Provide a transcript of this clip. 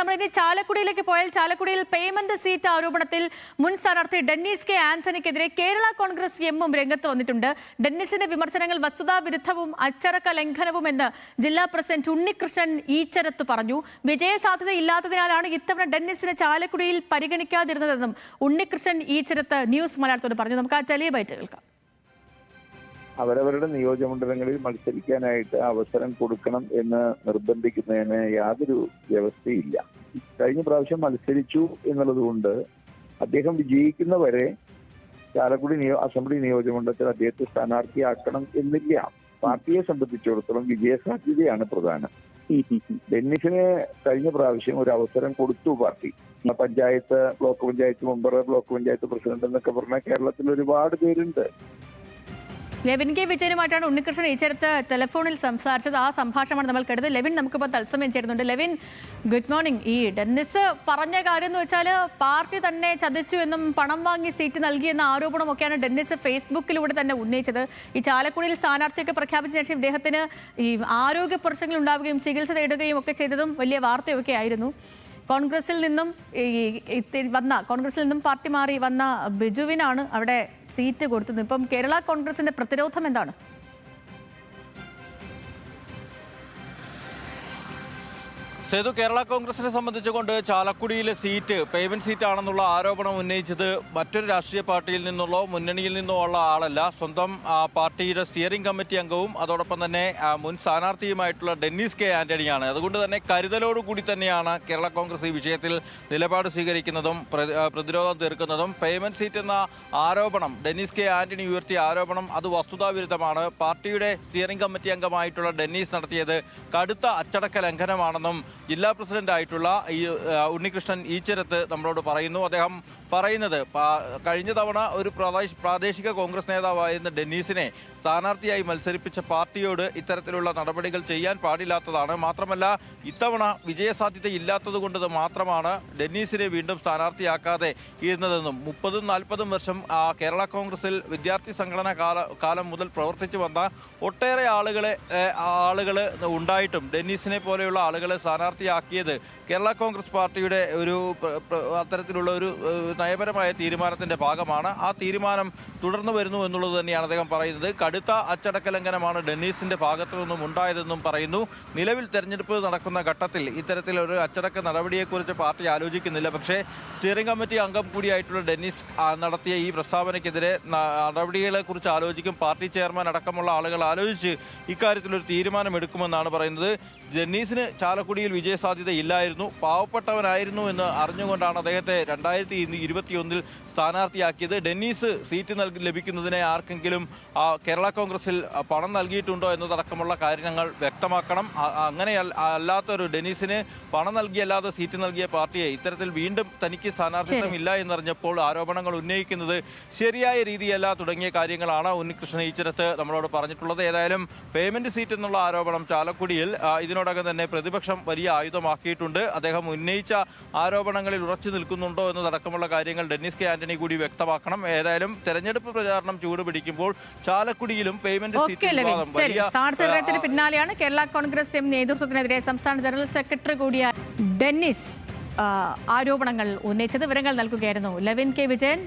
നമ്മൾ ഇനി ചാലക്കുടിയിലേക്ക് പോയാൽ ചാലക്കുടിയിൽ പേയ്മെന്റ് സീറ്റ് ആരോപണത്തിൽ മുൻ സ്ഥാനാർത്ഥി ഡെന്നിസ് കെ ആന്റണിക്കെതിരെ കേരള കോൺഗ്രസ് എമ്മും രംഗത്ത് വന്നിട്ടുണ്ട്. ഡെന്നിസിന്റെ വിമർശനങ്ങൾ വസ്തുതാവിരുദ്ധവും അച്ചടക്ക ലംഘനവുമെന്ന് ജില്ലാ പ്രസിഡന്റ് ഉണ്ണികൃഷ്ണൻ ഈച്ചരത്ത് പറഞ്ഞു. വിജയസാധ്യത ഇല്ലാത്തതിനാലാണ് ഇത്തവണ ഡെന്നിസിനെ ചാലക്കുടിയിൽ പരിഗണിക്കാതിരുന്നതെന്നും ഉണ്ണികൃഷ്ണൻ ഈച്ചരത്ത് ന്യൂസ് മലയാളത്തോട് പറഞ്ഞു. നമുക്ക് ആ ചെറിയ ബൈറ്റ് കേൾക്കാം. അവരവരുടെ നിയോജകമണ്ഡലങ്ങളിൽ മത്സരിക്കാനായിട്ട് അവസരം കൊടുക്കണം എന്ന് നിർബന്ധിക്കുന്നതിന് യാതൊരു വ്യവസ്ഥയില്ല. കഴിഞ്ഞ പ്രാവശ്യം മത്സരിച്ചു എന്നുള്ളതുകൊണ്ട് അദ്ദേഹം വിജയിക്കുന്നവരെ ചാലക്കുടി അസംബ്ലി നിയോജകമണ്ഡലത്തിൽ അദ്ദേഹത്തെ സ്ഥാനാർത്ഥിയാക്കണം എന്നില്ല. പാർട്ടിയെ സംബന്ധിച്ചിടത്തോളം വിജയസാധ്യതയാണ് പ്രധാനം. ഡെന്നിസിന് കഴിഞ്ഞ പ്രാവശ്യം ഒരു അവസരം കൊടുത്തു party. Panchayat, block panchayat member, block panchayat president എന്നൊക്കെ പറഞ്ഞാൽ കേരളത്തിൽ ഒരുപാട് പേരുണ്ട്. ലെവിൻ കെ വിജയനുമായിട്ടാണ് ഉണ്ണികൃഷ്ണൻ ഈച്ചരത്ത് ടെലിഫോണിൽ സംസാരിച്ചത്. ആ സംഭാഷണമാണ് നമ്മൾ കേട്ടത്. ലെവിൻ നമുക്കിപ്പോൾ തത്സമയം ചേരുന്നുണ്ട്. Levin, good morning. ഈ ഡെന്നിസ് പറഞ്ഞ കാര്യം എന്ന് വെച്ചാൽ പാർട്ടി തന്നെ ചതിച്ചു എന്നും പണം വാങ്ങി സീറ്റ് നൽകിയെന്ന ആരോപണമൊക്കെയാണ് ഡെന്നിസ് ഫേസ്ബുക്കിലൂടെ തന്നെ ഉന്നയിച്ചത്. ഈ ചാലക്കുടിയിൽ സ്ഥാനാർത്ഥിയൊക്കെ പ്രഖ്യാപിച്ച ശേഷം ഇദ്ദേഹത്തിന് ഈ ആരോഗ്യ പ്രശ്നങ്ങൾ ഉണ്ടാവുകയും ചികിത്സ തേടുകയും ഒക്കെ ചെയ്തതും വലിയ വാർത്തയൊക്കെ ആയിരുന്നു. കോൺഗ്രസിൽ നിന്നും പാർട്ടി മാറി വന്ന ബിജുവിനാണ് അവിടെ സീറ്റ് കൊടുത്തത്. ഇപ്പം കേരള കോൺഗ്രസിന്റെ പ്രതിരോധം എന്താണ്? സേതു, കേരള കോൺഗ്രസിനെ സംബന്ധിച്ചുകൊണ്ട് ചാലക്കുടിയിലെ സീറ്റ് പേയ്മെന്റ് സീറ്റ് ആണെന്നുള്ള ആരോപണം ഉന്നയിച്ചത് മറ്റൊരു രാഷ്ട്രീയ പാർട്ടിയിൽ നിന്നുള്ള മുന്നണിയിൽ നിന്നോ ഉള്ള ആളല്ല, സ്വന്തം പാർട്ടിയുടെ സ്റ്റിയറിംഗ് കമ്മിറ്റി അംഗവും അതോടൊപ്പം തന്നെ മുൻ സ്ഥാനാർത്ഥിയുമായിട്ടുള്ള ഡെന്നിസ് കെ ആന്റണിയാണ്. അതുകൊണ്ട് തന്നെ കരുതലോടുകൂടി തന്നെയാണ് കേരള കോൺഗ്രസ് ഈ വിഷയത്തിൽ നിലപാട് സ്വീകരിക്കുന്നതും പ്രതിരോധം തീർക്കുന്നതും. പേയ്മെന്റ് സീറ്റ് എന്ന ആരോപണം, ഡെന്നിസ് കെ ആന്റണി ഉയർത്തിയ ആരോപണം, അത് വസ്തുതാവിരുദ്ധമാണ്. പാർട്ടിയുടെ സ്റ്റിയറിംഗ് കമ്മിറ്റി അംഗമായിട്ടുള്ള ഡെന്നിസ് നടത്തിയത് കടുത്ത അച്ചടക്ക ലംഘനമാണെന്നും ജില്ലാ പ്രസിഡന്റ് ആയിട്ടുള്ള ഉണ്ണികൃഷ്ണൻ ഈച്ചരത്ത് നമ്മളോട് പറയുന്നു. അദ്ദേഹം പറയുന്നത് കഴിഞ്ഞ തവണ ഒരു പ്രാദേശിക കോൺഗ്രസ് നേതാവായിരുന്ന ഡെന്നീസിനെ സ്ഥാനാർത്ഥിയായി മത്സരിപ്പിച്ച പാർട്ടിയോട് ഇത്തരത്തിലുള്ള നടപടികൾ ചെയ്യാൻ പാടില്ലാത്തതാണ്. മാത്രമല്ല ഇത്തവണ വിജയസാധ്യത ഇല്ലാത്തത് കൊണ്ട് മാത്രമാണ് ഡെന്നീസിനെ വീണ്ടും സ്ഥാനാർത്ഥിയാക്കാതെ ഇരുന്നതെന്നും 30-40 വർഷം കേരള കോൺഗ്രസിൽ വിദ്യാർത്ഥി സംഘടനാ കാലം മുതൽ പ്രവർത്തിച്ചു വന്ന ഒട്ടേറെ ആളുകൾ ഉണ്ടായിട്ടും ഡെന്നീസിനെ പോലെയുള്ള ആളുകളെ സ്ഥാനാർത്ഥിയാക്കിയത് കേരള കോൺഗ്രസ് പാർട്ടിയുടെ ഒരു അത്തരത്തിലുള്ള ഒരു നയപരമായ തീരുമാനത്തിന്റെ ഭാഗമാണ്. ആ തീരുമാനം തുടർന്നു വരുന്നു എന്നുള്ളത് തന്നെയാണ് അദ്ദേഹം പറയുന്നത്. കടുത്ത അച്ചടക്ക ലംഘനമാണ് ഡെന്നീസിന്റെ ഭാഗത്തു നിന്നും ഉണ്ടായതെന്നും പറയുന്നു. നിലവിൽ തെരഞ്ഞെടുപ്പ് നടക്കുന്ന ഘട്ടത്തിൽ ഇത്തരത്തിലൊരു അച്ചടക്ക നടപടിയെക്കുറിച്ച് പാർട്ടി ആലോചിക്കുന്നില്ല. പക്ഷേ സ്റ്റിയറിംഗ് കമ്മിറ്റി അംഗം കൂടിയായിട്ടുള്ള ഡെന്നീസ് നടത്തിയ ഈ പ്രസ്താവനയ്ക്കെതിരെ നടപടികളെക്കുറിച്ച് ആലോചിക്കും. പാർട്ടി ചെയർമാൻ അടക്കമുള്ള ആളുകൾ ആലോചിച്ച് ഇക്കാര്യത്തിലൊരു തീരുമാനമെടുക്കുമെന്നാണ് പറയുന്നത്. ഡെന്നീസിന് ചാലക്കുടിയിൽ വിജയസാധ്യത ഇല്ലായിരുന്നു, പാവപ്പെട്ടവനായിരുന്നു എന്ന് അറിഞ്ഞുകൊണ്ടാണ് അദ്ദേഹത്തെ 2021 സ്ഥാനാർത്ഥിയാക്കിയത്. ഡെന്നീസ് സീറ്റ് ലഭിക്കുന്നതിനെ ആർക്കെങ്കിലും കേരള കോൺഗ്രസിൽ പണം നൽകിയിട്ടുണ്ടോ എന്നതടക്കമുള്ള കാര്യങ്ങൾ വ്യക്തമാക്കണം. അങ്ങനെ അല്ലാത്തൊരു ഡെന്നീസിന് പണം നൽകിയല്ലാതെ സീറ്റ് നൽകിയ പാർട്ടിയെ ഇത്തരത്തിൽ വീണ്ടും തനിക്ക് സ്ഥാനാർത്ഥിത്വം ഇല്ല എന്നറിഞ്ഞപ്പോൾ ആരോപണങ്ങൾ ഉന്നയിക്കുന്നത് ശരിയായ രീതിയല്ല തുടങ്ങിയ കാര്യങ്ങളാണ് ഉണ്ണികൃഷ്ണൻ ഈച്ചരത്ത് നമ്മളോട് പറഞ്ഞിട്ടുള്ളത്. ഏതായാലും പേയ്മെന്റ് സീറ്റ് എന്നുള്ള ആരോപണം ചാലക്കുടിയിൽ ഇതിനോടകം തന്നെ പ്രതിപക്ഷം വലിയ ആയുധമാക്കിയിട്ടുണ്ട്. അദ്ദേഹം ഉന്നയിച്ച ആരോപണങ്ങളിൽ ഉറച്ചു നിൽക്കുന്നുണ്ടോ എന്നതടക്കമുള്ള കാര്യങ്ങൾ ഡെന്നിസ് കെ ആന്റണി കൂടി വ്യക്തമാക്കണം. ഏതായാലും തെരഞ്ഞെടുപ്പ് പ്രചാരണം ചൂടുപിടിക്കുമ്പോൾ ചാലക്കുടിയിലും പേയ്മെന്റ് സീറ്റ് പിന്നാലെയാണ് കേരള കോൺഗ്രസ് എം നേതൃത്വത്തിനെതിരെ സംസ്ഥാന ജനറൽ സെക്രട്ടറി കൂടിയ ഡെന്നിസ് ആരോപണങ്ങൾ ഉന്നയിച്ചത്. വിവരങ്ങൾ നൽകുകയായിരുന്നു ലെവിൻ കെ വിജയൻ.